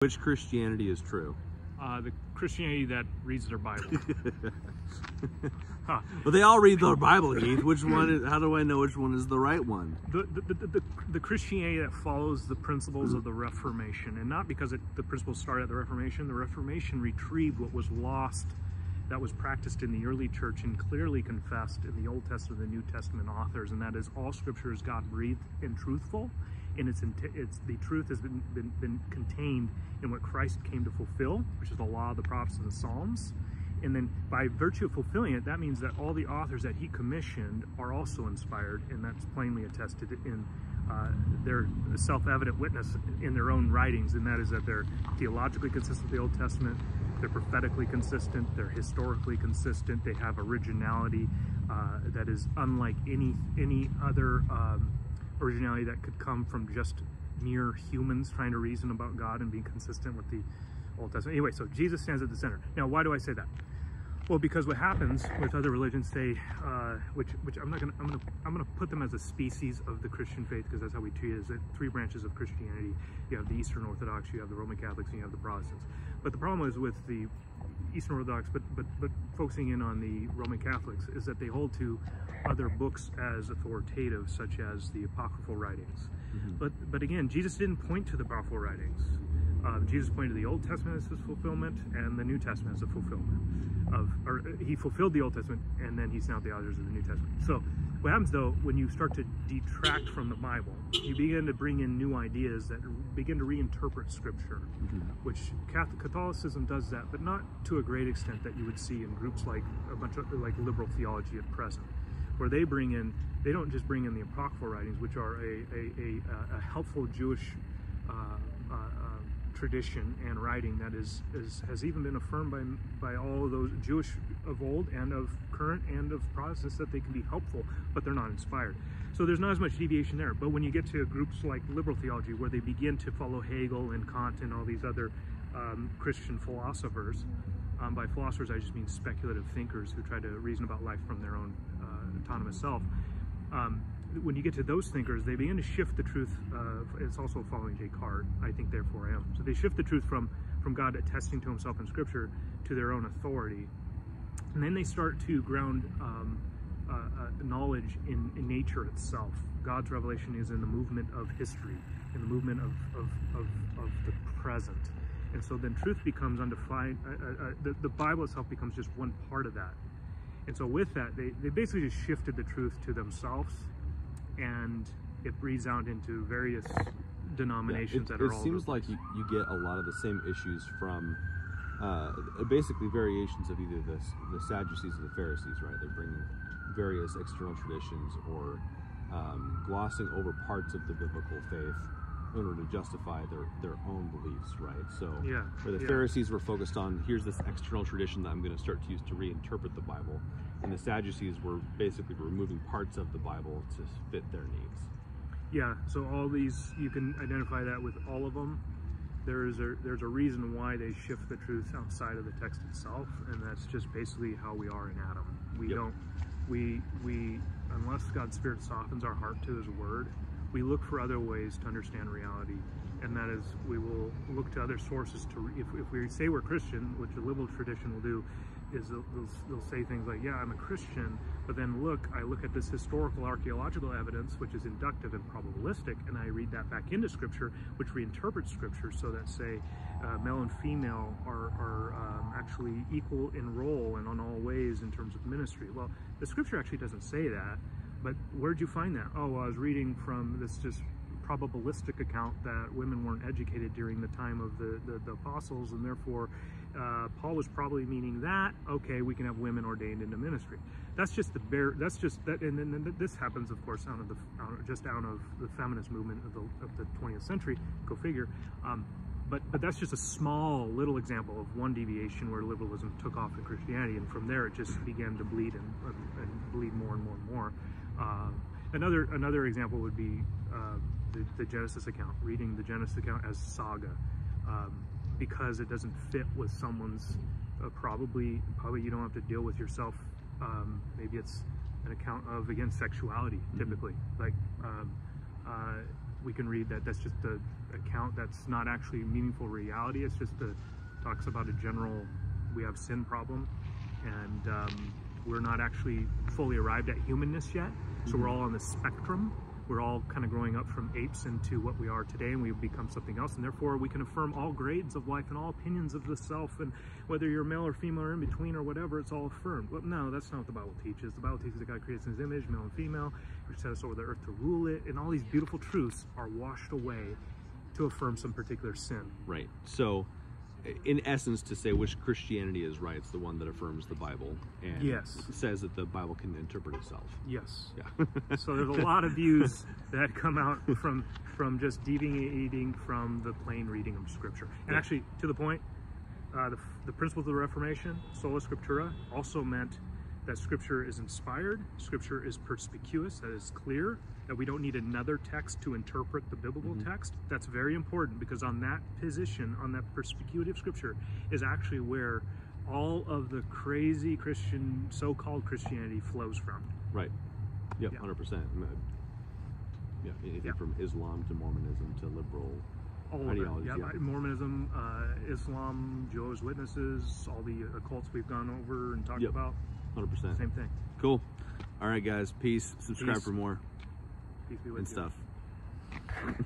Which Christianity is true? The Christianity that reads their Bible. Well, they all read their Bible, Heath. Which one is, how do I know which one is the right one? The Christianity that follows the principles of the Reformation, and not because the principles started at the Reformation. The Reformation retrieved what was lost, that was practiced in the early church and clearly confessed in the Old Testament and the New Testament authors, and that is all Scripture is God-breathed and truthful, and the truth has been contained in what Christ came to fulfill, which is the law, the prophets, and the Psalms. And then by virtue of fulfilling it, that means that all the authors that he commissioned are also inspired, and that's plainly attested in their self-evident witness in their own writings, and that is that they're theologically consistent with the Old Testament, they're prophetically consistent, they're historically consistent, they have originality that is unlike any other originality that could come from just mere humans trying to reason about God and being consistent with the Old Testament. Anyway, so Jesus stands at the center. Now, why do I say that? Well, because what happens with other religions, they, which I'm gonna put them as a species of the Christian faith, because that's how we treat it. Is that three branches of Christianity? You have the Eastern Orthodox, you have the Roman Catholics, and you have the Protestants. But the problem is with the Eastern Orthodox, but focusing in on the Roman Catholics, is that they hold to other books as authoritative, such as the apocryphal writings. Mm-hmm. But again, Jesus didn't point to the apocryphal writings. Jesus pointed to the Old Testament as his fulfillment and the New Testament as a fulfillment or he fulfilled the Old Testament, and then he's now the authors of the New Testament. So what happens though, when you start to detract from the Bible, you begin to bring in new ideas that begin to reinterpret Scripture, mm-hmm. which Catholicism does that, but not to a great extent that you would see in groups like a bunch of like liberal theology at present, where they don't just bring in the apocryphal writings, which are a helpful Jewish tradition and writing that has even been affirmed by all of those Jewish of old and of current and of Protestants, that they can be helpful, but they're not inspired. So there's not as much deviation there. But when you get to groups like liberal theology, where they begin to follow Hegel and Kant and all these other Christian philosophers, by philosophers I just mean speculative thinkers who try to reason about life from their own autonomous self. When you get to those thinkers, they begin to shift the truth. It's also following Descartes, I think, therefore I am. So they shift the truth from God attesting to himself in Scripture to their own authority. And then they start to ground knowledge in nature itself. God's revelation is in the movement of history, in the movement of the present. And so then truth becomes undefined. The Bible itself becomes just one part of that. And so with that, they basically just shifted the truth to themselves, and it breeds out into various denominations that are all... It seems like you get a lot of the same issues from basically variations of either the Sadducees or the Pharisees, right? They're bringing various external traditions or glossing over parts of the biblical faith in order to justify their own beliefs, right? So where the Pharisees were focused on, here's this external tradition that I'm going to start to use to reinterpret the Bible, and the Sadducees were basically removing parts of the Bible to fit their needs. Yeah, so all these, you can identify that with all of them. There's a reason why they shift the truth outside of the text itself, and that's just basically how we are in Adam. We unless God's Spirit softens our heart to his word, we look for other ways to understand reality, and that is, we will look to other sources to, if we say we're Christian, which a liberal tradition will do, is they'll say things like, yeah, I'm a Christian, but then I look at this historical archaeological evidence, which is inductive and probabilistic, and I read that back into Scripture, which reinterprets Scripture so that, say, male and female are actually equal in role and on all ways in terms of ministry. Well, the Scripture actually doesn't say that. But where'd you find that? Oh, well, I was reading from this just probabilistic account that women weren't educated during the time of the apostles, and therefore Paul was probably meaning that, okay, we can have women ordained into ministry. That's just and then this happens, of course, out of the feminist movement of the 20th century, go figure. But that's just a small little example of one deviation where liberalism took off in Christianity, and from there it just began to bleed and bleed more and more and more. Another example would be the Genesis account, reading the Genesis account as saga, because it doesn't fit with someone's probably you don't have to deal with yourself. Maybe it's an account of, again, sexuality, typically. Like we can read that that's just a account that's not actually meaningful reality. It's just talks about a general, we have sin problem, and we're not actually fully arrived at humanness yet. So we're all on the spectrum. We're all kind of growing up from apes into what we are today, and we've become something else, and therefore we can affirm all grades of life and all opinions of the self, and whether you're male or female or in between or whatever, it's all affirmed. But no, that's not what the Bible teaches. The Bible teaches that God creates in his image, male and female, who set us over the earth to rule it, and all these beautiful truths are washed away to affirm some particular sin. Right. So, in essence, to say which Christianity is right, it's the one that affirms the Bible and Yes. says that the Bible can interpret itself. Yes. Yeah. So there's a lot of views that come out from just deviating from the plain reading of Scripture. And actually, to the point, the principles of the Reformation, sola scriptura, also meant that Scripture is inspired, Scripture is perspicuous, that is clear, that we don't need another text to interpret the biblical text. That's very important, because on that position, on that perspicuity of Scripture, is actually where all of the crazy Christian, so-called Christianity flows from. Right. Yep, Yeah. 100%. Yeah, anything from Islam to Mormonism to liberal All of ideology. it. Yeah, Mormonism, Islam, Jehovah's Witnesses, all the occults we've gone over and talked about. 100%. Same thing. Cool. All right, guys. Peace. Subscribe Peace. for more Peace be with and you. stuff.